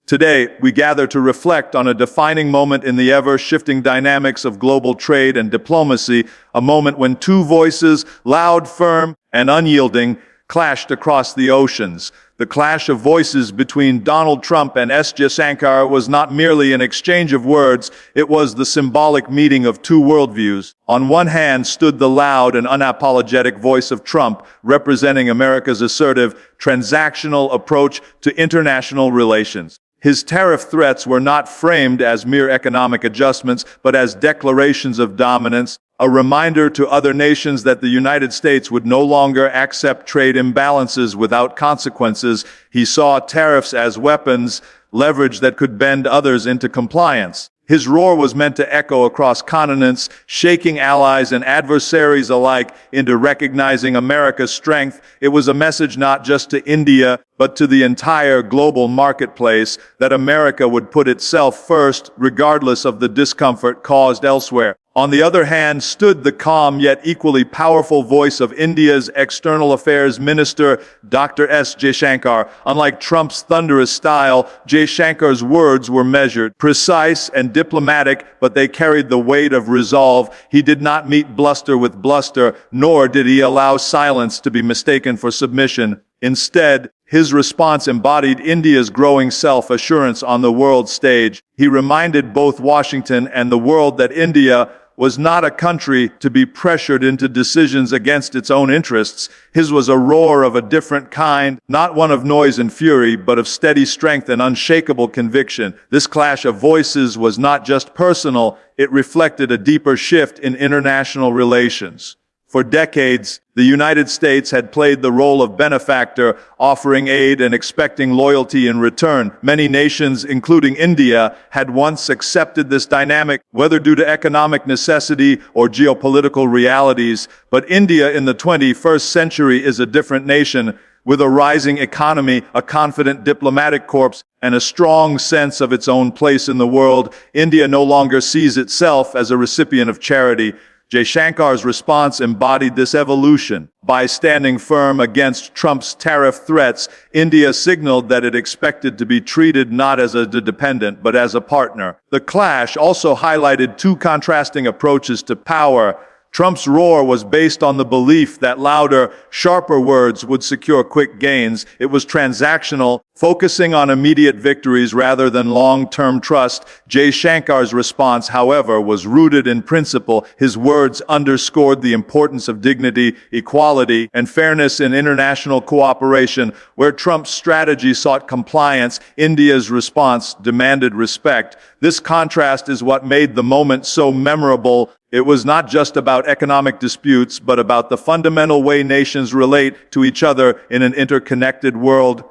Today, we gather to reflect on a defining moment in the ever-shifting dynamics of global trade and diplomacy, a moment when two voices, loud, firm, and unyielding, clashed across the oceans. The clash of voices between Donald Trump and Jaishankar was not merely an exchange of words, it was the symbolic meeting of two worldviews. On one hand stood the loud and unapologetic voice of Trump, representing America's assertive, transactional approach to international relations. His tariff threats were not framed as mere economic adjustments, but as declarations of dominance, a reminder to other nations that the United States would no longer accept trade imbalances without consequences. He saw tariffs as weapons, leverage that could bend others into compliance. His roar was meant to echo across continents, shaking allies and adversaries alike into recognizing America's strength. It was a message not just to India, but to the entire global marketplace that America would put itself first, regardless of the discomfort caused elsewhere. On the other hand stood the calm yet equally powerful voice of India's External Affairs Minister, Dr. S. Jaishankar. Unlike Trump's thunderous style, Jaishankar's words were measured, precise, and diplomatic, but they carried the weight of resolve. He did not meet bluster with bluster, nor did he allow silence to be mistaken for submission. Instead, his response embodied India's growing self-assurance on the world stage. He reminded both Washington and the world that India was not a country to be pressured into decisions against its own interests. His was a roar of a different kind, not one of noise and fury, but of steady strength and unshakable conviction. This clash of voices was not just personal, it reflected a deeper shift in international relations. For decades, the United States had played the role of benefactor, offering aid and expecting loyalty in return. Many nations, including India, had once accepted this dynamic, whether due to economic necessity or geopolitical realities. But India in the 21st century is a different nation, with a rising economy, a confident diplomatic corps, and a strong sense of its own place in the world. India no longer sees itself as a recipient of charity. Jaishankar's response embodied this evolution. By standing firm against Trump's tariff threats, India signaled that it expected to be treated not as a dependent, but as a partner. The clash also highlighted two contrasting approaches to power. Trump's roar was based on the belief that louder, sharper words would secure quick gains. It was transactional, focusing on immediate victories rather than long-term trust. Jaishankar's response, however, was rooted in principle. His words underscored the importance of dignity, equality, and fairness in international cooperation. Where Trump's strategy sought compliance, India's response demanded respect. This contrast is what made the moment so memorable. It was not just about economic disputes, but about the fundamental way nations relate to each other in an interconnected world.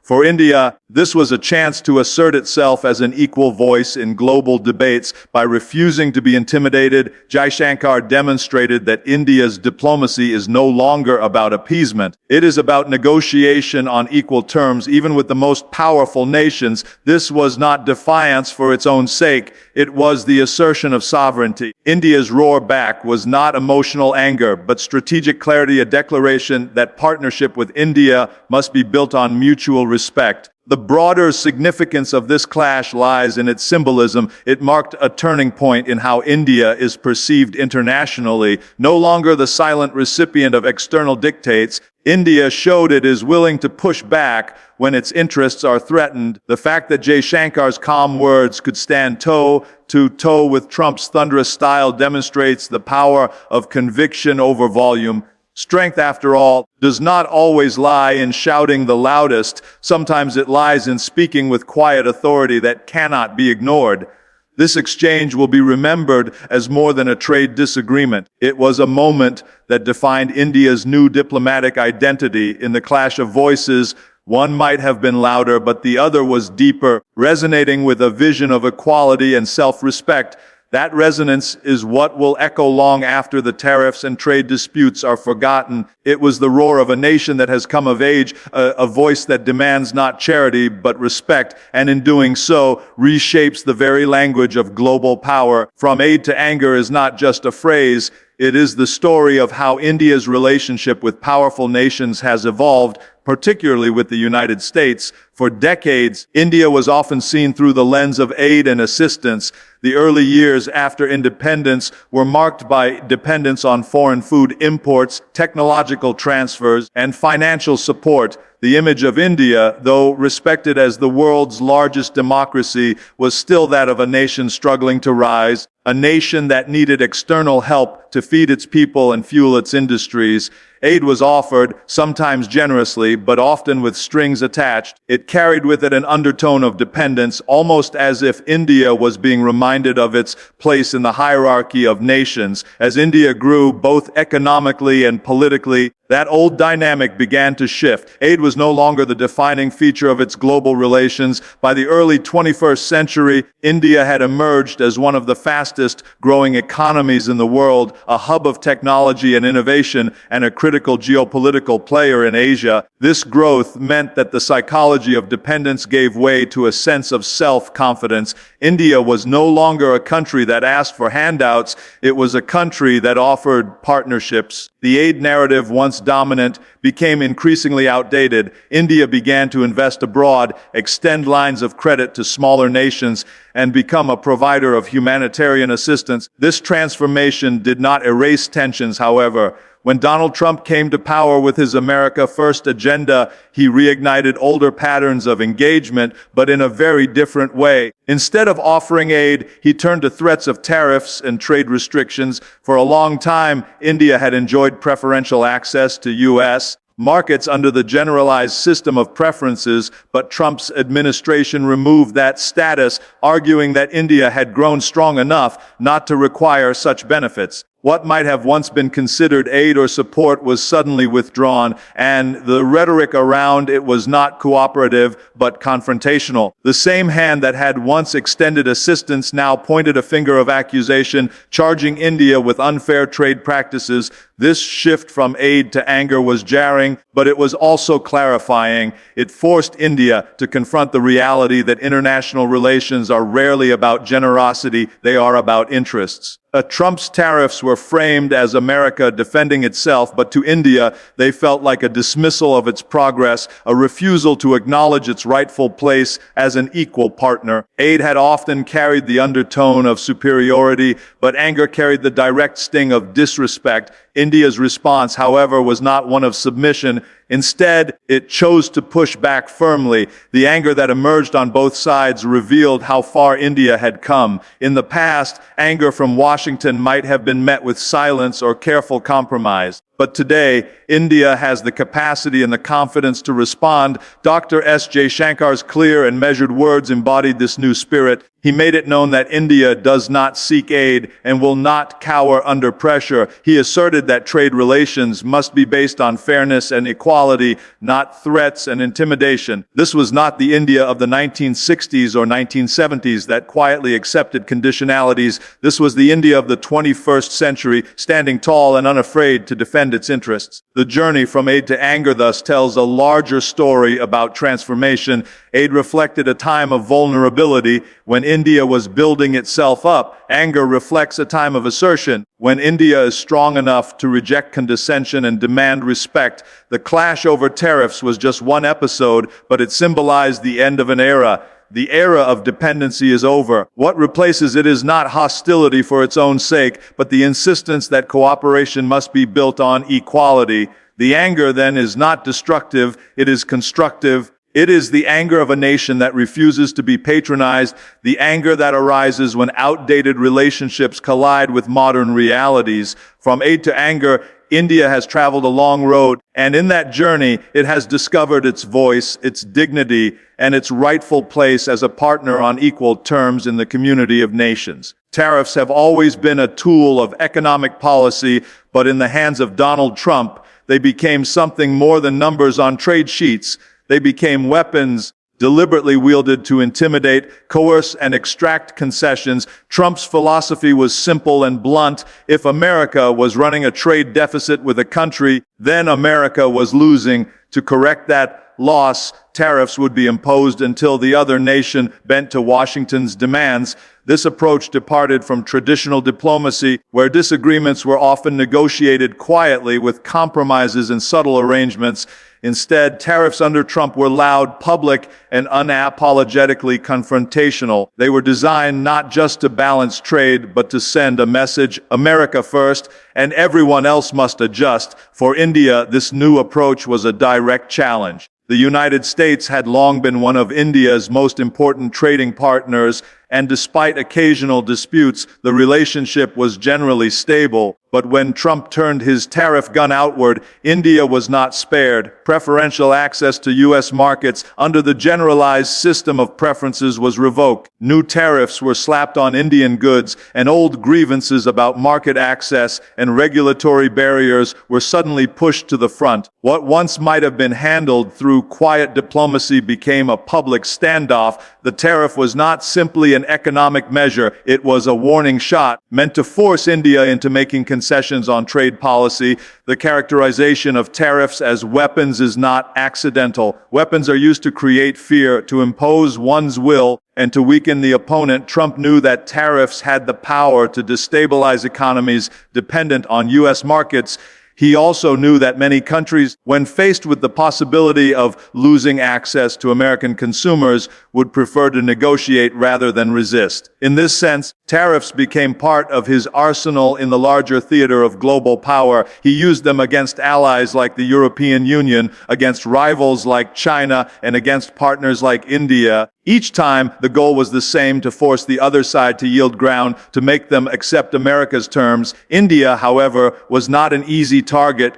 For India, this was a chance to assert itself as an equal voice in global debates. By refusing to be intimidated, Jaishankar demonstrated that India's diplomacy is no longer about appeasement. It is about negotiation on equal terms, even with the most powerful nations. This was not defiance for its own sake. It was the assertion of sovereignty. India's roar back was not emotional anger, but strategic clarity, a declaration that partnership with India must be built on mutual respect. The broader significance of this clash lies in its symbolism. It marked a turning point in how India is perceived internationally. No longer the silent recipient of external dictates, India showed it is willing to push back when its interests are threatened. The fact that Jaishankar's calm words could stand toe to toe with Trump's thunderous style demonstrates the power of conviction over volume. Strength, after all, does not always lie in shouting the loudest. Sometimes it lies in speaking with quiet authority that cannot be ignored. This exchange will be remembered as more than a trade disagreement. It was a moment that defined India's new diplomatic identity. In the clash of voices, one might have been louder, but the other was deeper, resonating with a vision of equality and self-respect. That resonance is what will echo long after the tariffs and trade disputes are forgotten. It was the roar of a nation that has come of age, a voice that demands not charity but respect, and in doing so, reshapes the very language of global power. From aid to anger is not just a phrase, it is the story of how India's relationship with powerful nations has evolved, particularly with the United States. For decades, India was often seen through the lens of aid and assistance. The early years after independence were marked by dependence on foreign food imports, technological transfers, and financial support. The image of India, though respected as the world's largest democracy, was still that of a nation struggling to rise, a nation that needed external help to feed its people and fuel its industries. Aid was offered, sometimes generously, but often with strings attached. It carried with it an undertone of dependence, almost as if India was being reminded of its place in the hierarchy of nations. As India grew, both economically and politically, that old dynamic began to shift. Aid was no longer the defining feature of its global relations. By the early 21st century, India had emerged as one of the fastest growing economies in the world, a hub of technology and innovation, and a critical geopolitical player in Asia. This growth meant that the psychology of dependence gave way to a sense of self-confidence. India was no longer a country that asked for handouts. It was a country that offered partnerships. The aid narrative, once dominant, became increasingly outdated. India began to invest abroad, extend lines of credit to smaller nations, and become a provider of humanitarian assistance. This transformation did not erase tensions, however. When Donald Trump came to power with his America First agenda, he reignited older patterns of engagement, but in a very different way. Instead of offering aid, he turned to threats of tariffs and trade restrictions. For a long time, India had enjoyed preferential access to U.S. markets under the generalized system of preferences, but Trump's administration removed that status, arguing that India had grown strong enough not to require such benefits. What might have once been considered aid or support was suddenly withdrawn, and the rhetoric around it was not cooperative, but confrontational. The same hand that had once extended assistance now pointed a finger of accusation, charging India with unfair trade practices. This shift from aid to anger was jarring, but it was also clarifying. It forced India to confront the reality that international relations are rarely about generosity, they are about interests. Trump's tariffs were framed as America defending itself, but to India, they felt like a dismissal of its progress, a refusal to acknowledge its rightful place as an equal partner. Aid had often carried the undertone of superiority, but anger carried the direct sting of disrespect. India's response, however, was not one of submission. Instead, it chose to push back firmly. The anger that emerged on both sides revealed how far India had come. In the past, anger from Washington might have been met with silence or careful compromise. But today, India has the capacity and the confidence to respond. Dr. S. Jaishankar's clear and measured words embodied this new spirit. He made it known that India does not seek aid and will not cower under pressure. He asserted that trade relations must be based on fairness and equality, not threats and intimidation. This was not the India of the 1960s or 1970s that quietly accepted conditionalities. This was the India of the 21st century, standing tall and unafraid to defend its interests. The journey from aid to anger thus tells a larger story about transformation. Aid reflected a time of vulnerability when India was building itself up. Anger reflects a time of assertion when India is strong enough to reject condescension and demand respect. The clash over tariffs was just one episode, but it symbolized the end of an era. The era of dependency is over. What replaces it is not hostility for its own sake, but the insistence that cooperation must be built on equality. The anger, then, is not destructive, it is constructive. It is the anger of a nation that refuses to be patronized, the anger that arises when outdated relationships collide with modern realities. From aid to anger, India has traveled a long road, and in that journey, it has discovered its voice, its dignity, and its rightful place as a partner on equal terms in the community of nations. Tariffs have always been a tool of economic policy, but in the hands of Donald Trump, they became something more than numbers on trade sheets. They became weapons deliberately wielded to intimidate, coerce, and extract concessions. Trump's philosophy was simple and blunt. If America was running a trade deficit with a country, then America was losing. To correct that loss, tariffs would be imposed until the other nation bent to Washington's demands. This approach departed from traditional diplomacy, where disagreements were often negotiated quietly with compromises and subtle arrangements. Instead, tariffs under Trump were loud, public, and unapologetically confrontational. They were designed not just to balance trade, but to send a message: America first, and everyone else must adjust. For India, this new approach was a direct challenge. The United States had long been one of India's most important trading partners, and despite occasional disputes, the relationship was generally stable. But when Trump turned his tariff gun outward, India was not spared. Preferential access to U.S. markets under the generalized system of preferences was revoked. New tariffs were slapped on Indian goods, and old grievances about market access and regulatory barriers were suddenly pushed to the front. What once might have been handled through quiet diplomacy became a public standoff. The tariff was not simply an economic measure, it was a warning shot meant to force India into making concessions on trade policy. The characterization of tariffs as weapons is not accidental. Weapons are used to create fear, to impose one's will, and to weaken the opponent. Trump knew that tariffs had the power to destabilize economies dependent on U.S. markets. He also knew that many countries, when faced with the possibility of losing access to American consumers, would prefer to negotiate rather than resist. In this sense, tariffs became part of his arsenal in the larger theater of global power. He used them against allies like the European Union, against rivals like China, and against partners like India. Each time, the goal was the same: to force the other side to yield ground, to make them accept America's terms. India, however, was not an easy target.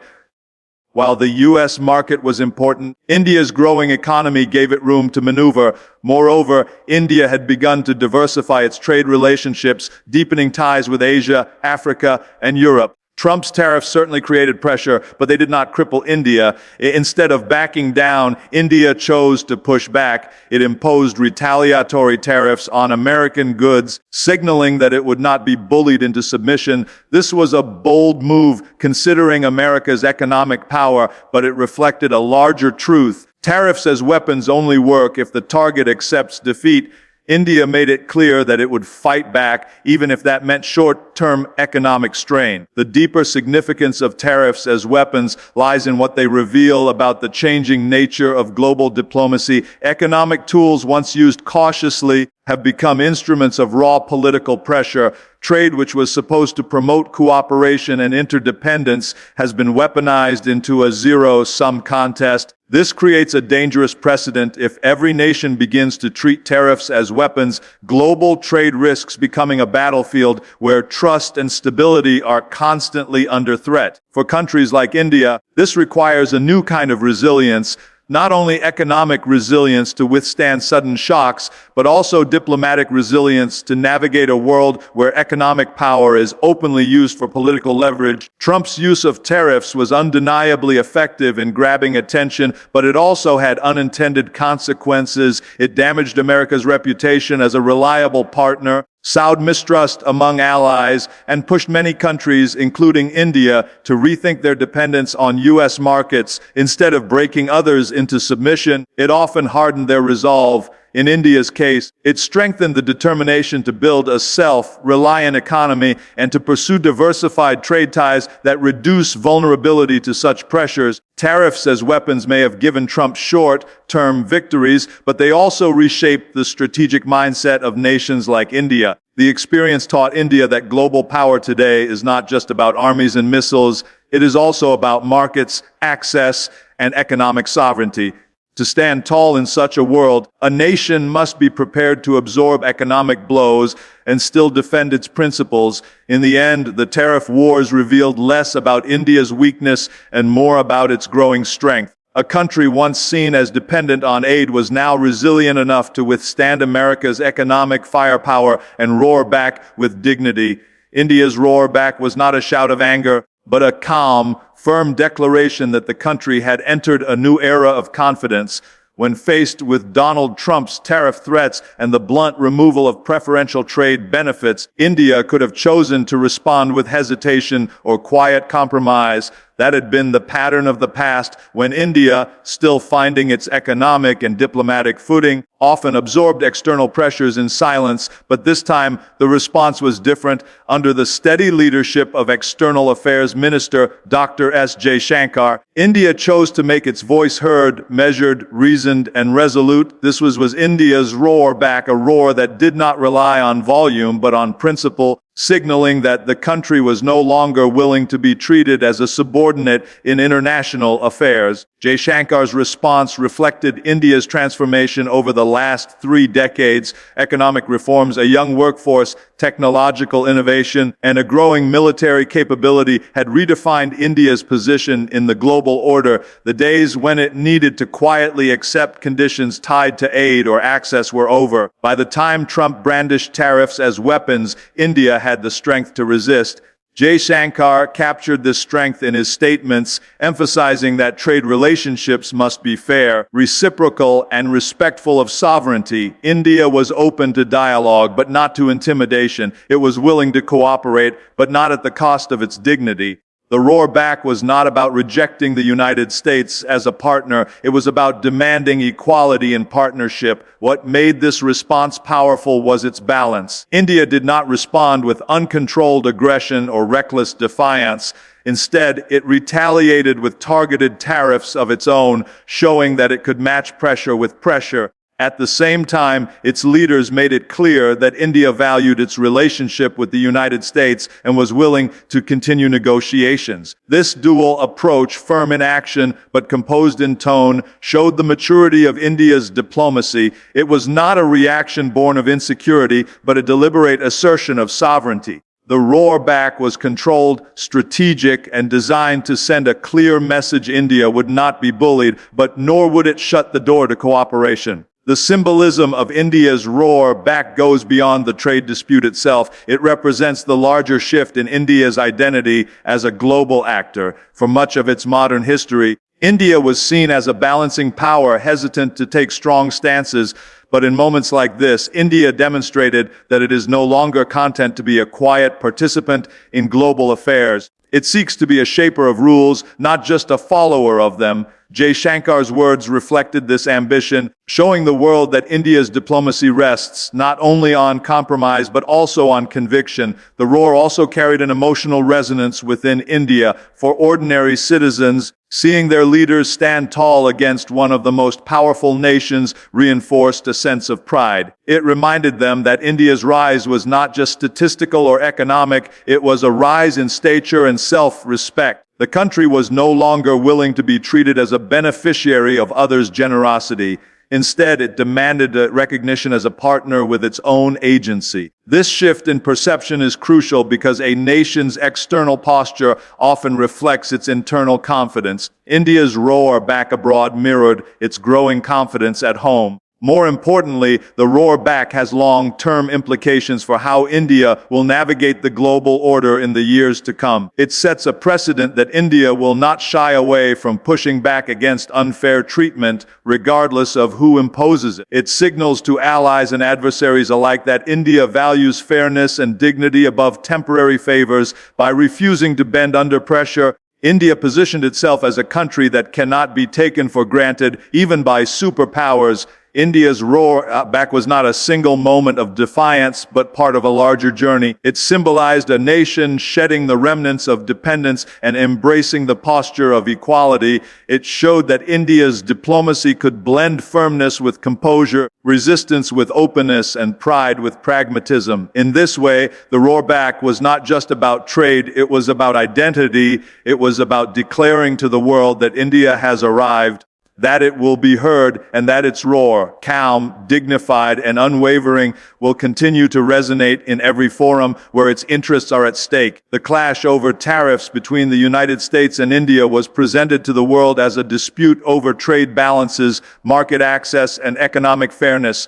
While the U.S. market was important, India's growing economy gave it room to maneuver. Moreover, India had begun to diversify its trade relationships, deepening ties with Asia, Africa, and Europe. Trump's tariffs certainly created pressure, but they did not cripple India. Instead of backing down, India chose to push back. It imposed retaliatory tariffs on American goods, signaling that it would not be bullied into submission. This was a bold move, considering America's economic power, but it reflected a larger truth. Tariffs as weapons only work if the target accepts defeat. India made it clear that it would fight back, even if that meant short-term economic strain. The deeper significance of tariffs as weapons lies in what they reveal about the changing nature of global diplomacy. Economic tools once used cautiously have become instruments of raw political pressure. Trade, which was supposed to promote cooperation and interdependence, has been weaponized into a zero-sum contest. This creates a dangerous precedent. If every nation begins to treat tariffs as weapons, global trade risks becoming a battlefield where trust and stability are constantly under threat. For countries like India, this requires a new kind of resilience. Not only economic resilience to withstand sudden shocks, but also diplomatic resilience to navigate a world where economic power is openly used for political leverage. Trump's use of tariffs was undeniably effective in grabbing attention, but it also had unintended consequences. It damaged America's reputation as a reliable partner, sowed mistrust among allies, and pushed many countries, including India, to rethink their dependence on U.S. markets. Instead of breaking others into submission, it often hardened their resolve. In India's case, it strengthened the determination to build a self-reliant economy and to pursue diversified trade ties that reduce vulnerability to such pressures. Tariffs as weapons may have given Trump short-term victories, but they also reshaped the strategic mindset of nations like India. The experience taught India that global power today is not just about armies and missiles. It is also about markets, access, and economic sovereignty. To stand tall in such a world, a nation must be prepared to absorb economic blows and still defend its principles. In the end, the tariff wars revealed less about India's weakness and more about its growing strength. A country once seen as dependent on aid was now resilient enough to withstand America's economic firepower and roar back with dignity. India's roar back was not a shout of anger, but a calm, firm declaration that the country had entered a new era of confidence. When faced with Donald Trump's tariff threats and the blunt removal of preferential trade benefits, India could have chosen to respond with hesitation or quiet compromise. That had been the pattern of the past when India, still finding its economic and diplomatic footing, often absorbed external pressures in silence, but this time the response was different. Under the steady leadership of External Affairs Minister Dr. S. Jaishankar, India chose to make its voice heard, measured, reasoned, and resolute. This was India's roar back, a roar that did not rely on volume but on principle, signaling that the country was no longer willing to be treated as a subordinate in international affairs. Jaishankar's response reflected India's transformation over the last 3 decades: economic reforms, a young workforce, technological innovation, and a growing military capability had redefined India's position in the global order. The days when it needed to quietly accept conditions tied to aid or access were over. By the time Trump brandished tariffs as weapons, India had the strength to resist. Jaishankar captured this strength in his statements, emphasizing that trade relationships must be fair, reciprocal, and respectful of sovereignty. India was open to dialogue, but not to intimidation. It was willing to cooperate, but not at the cost of its dignity. The roar back was not about rejecting the United States as a partner. It was about demanding equality in partnership. What made this response powerful was its balance. India did not respond with uncontrolled aggression or reckless defiance. Instead, it retaliated with targeted tariffs of its own, showing that it could match pressure with pressure. At the same time, its leaders made it clear that India valued its relationship with the United States and was willing to continue negotiations. This dual approach, firm in action but composed in tone, showed the maturity of India's diplomacy. It was not a reaction born of insecurity, but a deliberate assertion of sovereignty. The roar back was controlled, strategic, and designed to send a clear message: India would not be bullied, but nor would it shut the door to cooperation. The symbolism of India's roar back goes beyond the trade dispute itself. It represents the larger shift in India's identity as a global actor. For much of its modern history, India was seen as a balancing power, hesitant to take strong stances. But in moments like this, India demonstrated that it is no longer content to be a quiet participant in global affairs. It seeks to be a shaper of rules, not just a follower of them. Jaishankar's words reflected this ambition, showing the world that India's diplomacy rests not only on compromise but also on conviction. The roar also carried an emotional resonance within India. For ordinary citizens, seeing their leaders stand tall against one of the most powerful nations reinforced a sense of pride. It reminded them that India's rise was not just statistical or economic, it was a rise in stature and self-respect. The country was no longer willing to be treated as a beneficiary of others' generosity. Instead, it demanded a recognition as a partner with its own agency. This shift in perception is crucial because a nation's external posture often reflects its internal confidence. India's roar back abroad mirrored its growing confidence at home. More importantly, the roar back has long-term implications for how India will navigate the global order in the years to come. It sets a precedent that India will not shy away from pushing back against unfair treatment, regardless of who imposes it. It signals to allies and adversaries alike that India values fairness and dignity above temporary favors. By refusing to bend under pressure, India positioned itself as a country that cannot be taken for granted, even by superpowers. India's roar back was not a single moment of defiance, but part of a larger journey. It symbolized a nation shedding the remnants of dependence and embracing the posture of equality. It showed that India's diplomacy could blend firmness with composure, resistance with openness, and pride with pragmatism. In this way, the roar back was not just about trade, it was about identity. It was about declaring to the world that India has arrived, that it will be heard, and that its roar, calm, dignified, and unwavering, will continue to resonate in every forum where its interests are at stake. The clash over tariffs between the United States and India was presented to the world as a dispute over trade balances, market access, and economic fairness.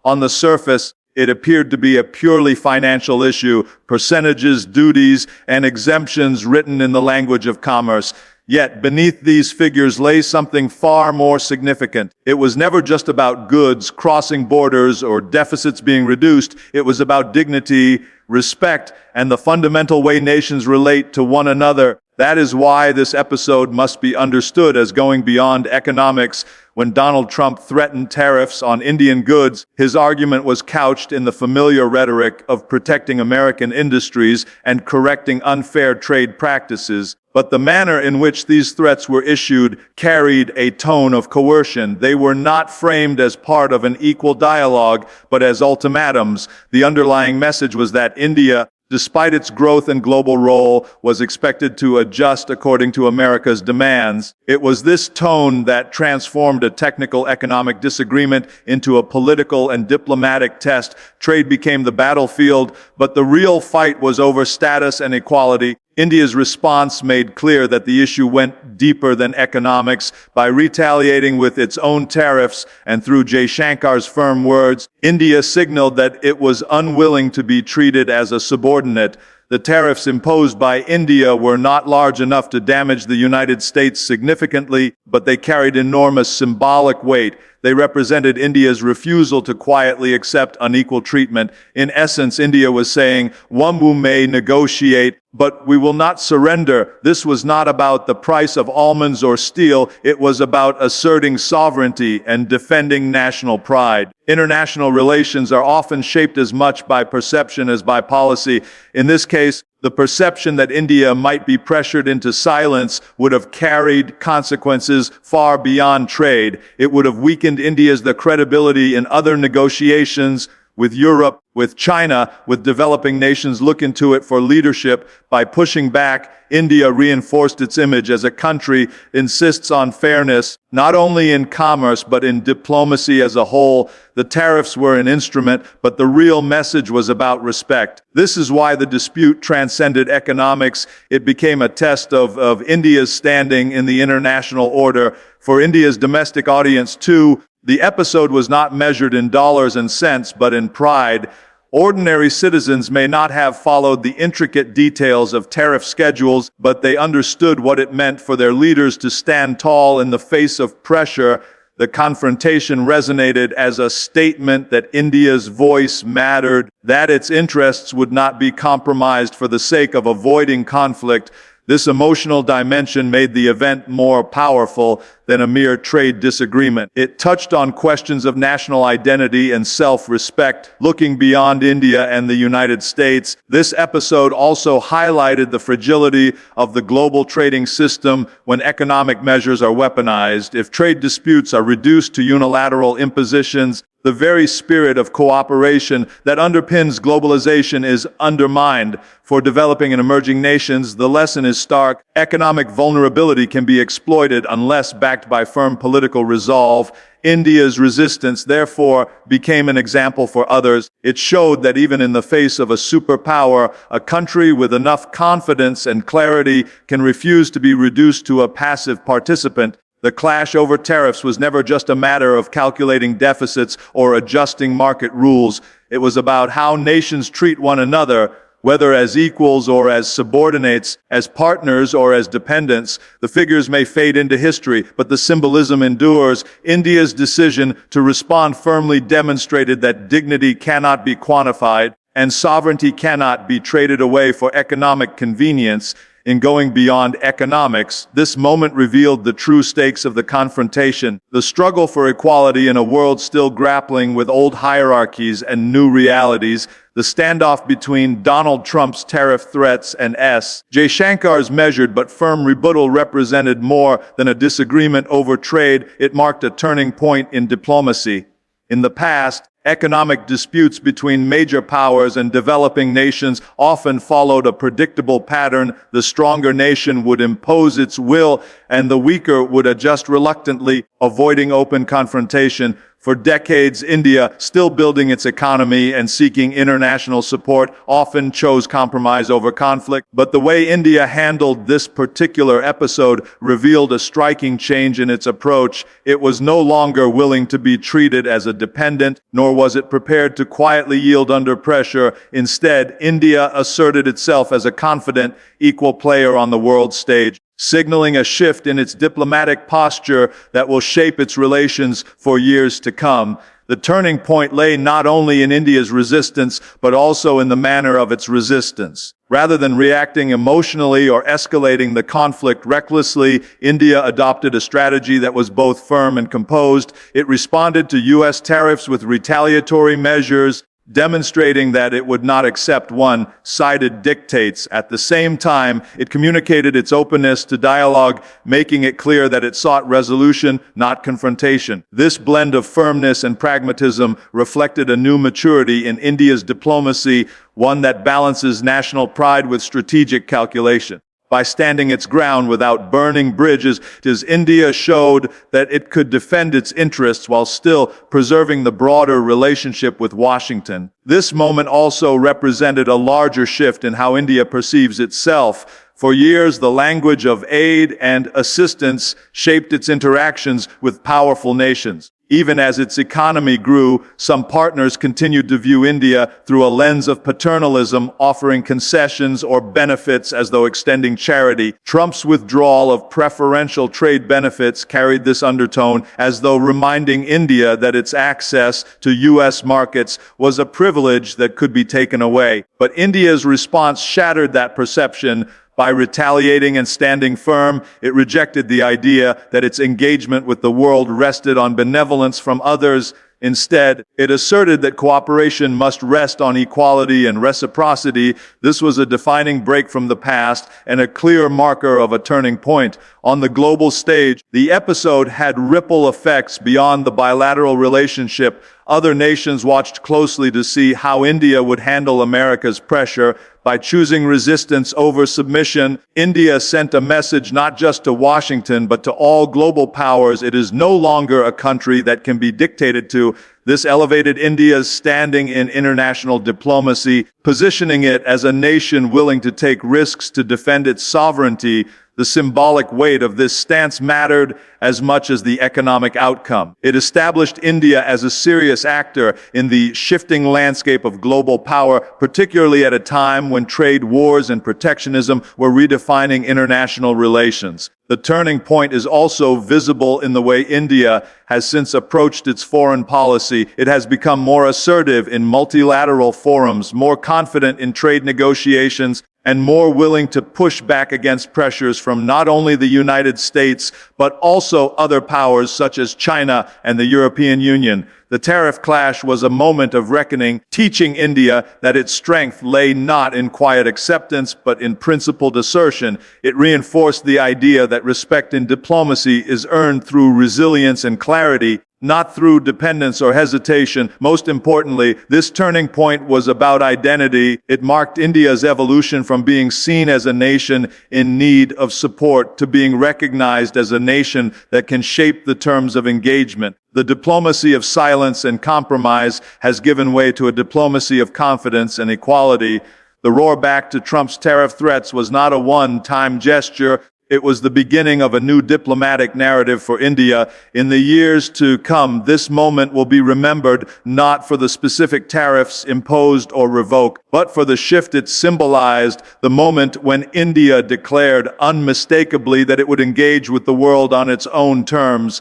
On the surface, it appeared to be a purely financial issue, percentages, duties, and exemptions written in the language of commerce. Yet, beneath these figures lay something far more significant. It was never just about goods crossing borders or deficits being reduced. It was about dignity, respect, and the fundamental way nations relate to one another. That is why this episode must be understood as going beyond economics. When Donald Trump threatened tariffs on Indian goods, his argument was couched in the familiar rhetoric of protecting American industries and correcting unfair trade practices. But the manner in which these threats were issued carried a tone of coercion. They were not framed as part of an equal dialogue, but as ultimatums. The underlying message was that India, despite its growth and global role, was expected to adjust according to America's demands. It was this tone that transformed a technical economic disagreement into a political and diplomatic test. Trade became the battlefield, but the real fight was over status and equality. India's response made clear that the issue went deeper than economics. By retaliating with its own tariffs and through Jaishankar's firm words, India signaled that it was unwilling to be treated as a subordinate. The tariffs imposed by India were not large enough to damage the United States significantly, but they carried enormous symbolic weight. They represented India's refusal to quietly accept unequal treatment. In essence, India was saying, "We may negotiate, but we will not surrender." This was not about the price of almonds or steel. It was about asserting sovereignty and defending national pride. International relations are often shaped as much by perception as by policy. In this case, the perception that India might be pressured into silence would have carried consequences far beyond trade. It would have weakened India's credibility in other negotiations with Europe, with China, with developing nations looking to it for leadership. By pushing back, India reinforced its image as a country insists on fairness, not only in commerce but in diplomacy as a whole. The tariffs were an instrument, but the real message was about respect. This is why the dispute transcended economics. It became a test of India's standing in the international order. For India's domestic audience, too, the episode was not measured in dollars and cents, but in pride. Ordinary citizens may not have followed the intricate details of tariff schedules, but they understood what it meant for their leaders to stand tall in the face of pressure. The confrontation resonated as a statement that India's voice mattered, that its interests would not be compromised for the sake of avoiding conflict. This emotional dimension made the event more powerful than a mere trade disagreement. It touched on questions of national identity and self-respect, looking beyond India and the United States. This episode also highlighted the fragility of the global trading system when economic measures are weaponized. If trade disputes are reduced to unilateral impositions, the very spirit of cooperation that underpins globalization is undermined. For developing and emerging nations, the lesson is stark. Economic vulnerability can be exploited unless backed by firm political resolve. India's resistance, therefore, became an example for others. It showed that even in the face of a superpower, a country with enough confidence and clarity can refuse to be reduced to a passive participant. The clash over tariffs was never just a matter of calculating deficits or adjusting market rules. It was about how nations treat one another, whether as equals or as subordinates, as partners or as dependents. The figures may fade into history, but the symbolism endures. India's decision to respond firmly demonstrated that dignity cannot be quantified and sovereignty cannot be traded away for economic convenience. In going beyond economics, this moment revealed the true stakes of the confrontation, the struggle for equality in a world still grappling with old hierarchies and new realities, the standoff between Donald Trump's tariff threats and Jaishankar's measured but firm rebuttal represented more than a disagreement over trade. It marked a turning point in diplomacy. In the past, economic disputes between major powers and developing nations often followed a predictable pattern. The stronger nation would impose its will, and the weaker would adjust reluctantly, avoiding open confrontation. For decades, India, still building its economy and seeking international support, often chose compromise over conflict. But the way India handled this particular episode revealed a striking change in its approach. It was no longer willing to be treated as a dependent, nor was it prepared to quietly yield under pressure. Instead, India asserted itself as a confident, equal player on the world stage, signaling a shift in its diplomatic posture that will shape its relations for years to come. The turning point lay not only in India's resistance, but also in the manner of its resistance. Rather than reacting emotionally or escalating the conflict recklessly, India adopted a strategy that was both firm and composed. It responded to U.S. tariffs with retaliatory measures, demonstrating that it would not accept one-sided dictates. At the same time, it communicated its openness to dialogue, making it clear that it sought resolution, not confrontation. This blend of firmness and pragmatism reflected a new maturity in India's diplomacy, one that balances national pride with strategic calculation. By standing its ground without burning bridges, India showed that it could defend its interests while still preserving the broader relationship with Washington. This moment also represented a larger shift in how India perceives itself. For years, the language of aid and assistance shaped its interactions with powerful nations. Even as its economy grew, some partners continued to view India through a lens of paternalism, offering concessions or benefits as though extending charity. Trump's withdrawal of preferential trade benefits carried this undertone, as though reminding India that its access to U.S. markets was a privilege that could be taken away. But India's response shattered that perception. By retaliating and standing firm, it rejected the idea that its engagement with the world rested on benevolence from others. Instead, it asserted that cooperation must rest on equality and reciprocity. This was a defining break from the past and a clear marker of a turning point. On the global stage, the episode had ripple effects beyond the bilateral relationship. Other nations watched closely to see how India would handle America's pressure. By choosing resistance over submission, India sent a message not just to Washington, but to all global powers. It is no longer a country that can be dictated to. This elevated India's standing in international diplomacy, positioning it as a nation willing to take risks to defend its sovereignty. The symbolic weight of this stance mattered as much as the economic outcome. It established India as a serious actor in the shifting landscape of global power, particularly at a time when trade wars and protectionism were redefining international relations. The turning point is also visible in the way India has since approached its foreign policy. It has become more assertive in multilateral forums, more confident in trade negotiations, and more willing to push back against pressures from not only the United States, but also other powers such as China and the European Union. The tariff clash was a moment of reckoning, teaching India that its strength lay not in quiet acceptance, but in principled assertion. It reinforced the idea that respect in diplomacy is earned through resilience and clarity, not through dependence or hesitation. Most importantly, this turning point was about identity. It marked India's evolution from being seen as a nation in need of support to being recognized as a nation that can shape the terms of engagement. The diplomacy of silence and compromise has given way to a diplomacy of confidence and equality. The roarback to Trump's tariff threats was not a one-time gesture. It was the beginning of a new diplomatic narrative for India. In the years to come, this moment will be remembered not for the specific tariffs imposed or revoked, but for the shift it symbolized, the moment when India declared unmistakably that it would engage with the world on its own terms.